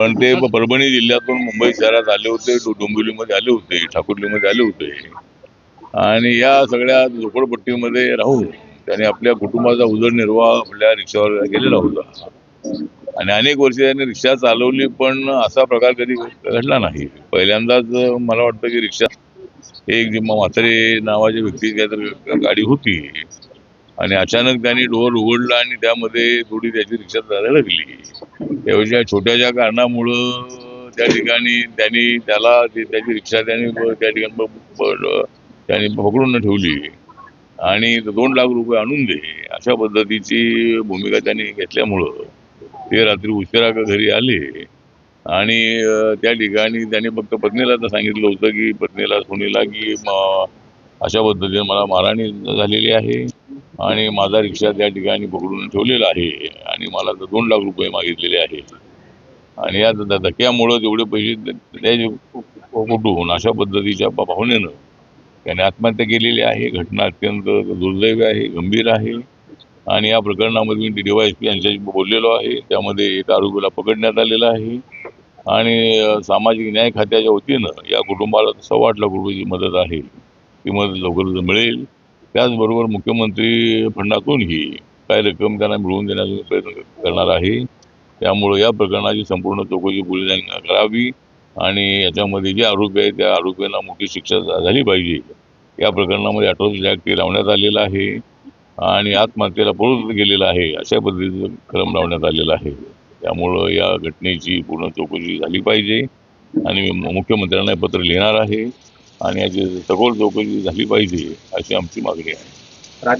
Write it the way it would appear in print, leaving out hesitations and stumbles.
पण ते परभणी जिल्ह्यातून मुंबई शहरात आले होते, डोंबिवलीमध्ये आले होते, ठाकुर्लीमध्ये आले होते आणि या सगळ्या झोपडपट्टीमध्ये राहून त्याने आपल्या कुटुंबाचा उदरनिर्वाह आपल्या रिक्षावर केलेला होता आणि अनेक वर्ष त्यांनी रिक्षा चालवली, पण असा प्रकार कधी घडला नाही. पहिल्यांदाच मला वाटतं की रिक्षा एक म्हातारे नावाच्या व्यक्ती काहीतरी गाडी होती आणि अचानक त्यांनी डोअर उघडला आणि त्यामध्ये थोडी त्याची रिक्षा चालायला लागली. तेव्हा छोट्याशा कारणामुळं त्या ठिकाणी त्यांनी त्याची रिक्षा त्यांनी त्या ठिकाणी त्यांनी पकडून ठेवली आणि 2 लाख रुपये आणून दे अशा पद्धतीची भूमिका त्यांनी घेतल्यामुळं ते रात्री उशिरा घरी आले आणि त्या ठिकाणी त्यांनी फक्त पत्नीला तर सांगितलं होतं की पत्नीला सुनीला की अशा पद्धतीने मला मारहाणी झालेली आहे आणि माझा रिक्षा त्या ठिकाणी पकडून ठेवलेला आहे आणि मला तर 2 लाख रुपये मागितलेले आहे आणि या धक्क्यामुळं जेवढे पैसे त्याचे कुठून अशा पद्धतीच्या भावनेनं त्याने आत्महत्या केलेली आहे. घटना अत्यंत दुर्दैवी आहे, गंभीर आहे आणि या प्रकरणामध्ये मी DYSP यांच्याशी बोललेलो आहे. त्यामध्ये एका आरोपीला पकडण्यात आलेला आहे आणि सामाजिक न्याय खात्याच्या वतीनं या कुटुंबाला 8.25 लाख रुपयाची मदत आहे. ती मदत लवकरच मिळेल. त्याचबरोबर मुख्यमंत्री फंडातूनही काही रक्कम त्यांना मिळवून देण्याचा प्रयत्न करणार आहे. त्यामुळे या प्रकरणाची संपूर्ण चौकशी पोलिसांनी करावी आणि याच्यामध्ये जे आरोपी आहेत त्या आरोपींना मोठी शिक्षा झाली पाहिजे. या प्रकरणामध्ये अट्रॉसिटी ऍक्ट लावण्यात आलेला आहे आणि आत्महत्येला प्रवृत्त केलेला आहे अशा पद्धतीचं कलम लावण्यात आलेला आहे. त्यामुळं या घटनेची पूर्ण चौकशी झाली पाहिजे आणि मुख्यमंत्र्यांना पत्र लिहिणार आहे आणि याची सखोल चौकशी झाली पाहिजे अशी आमची मागणी आहे.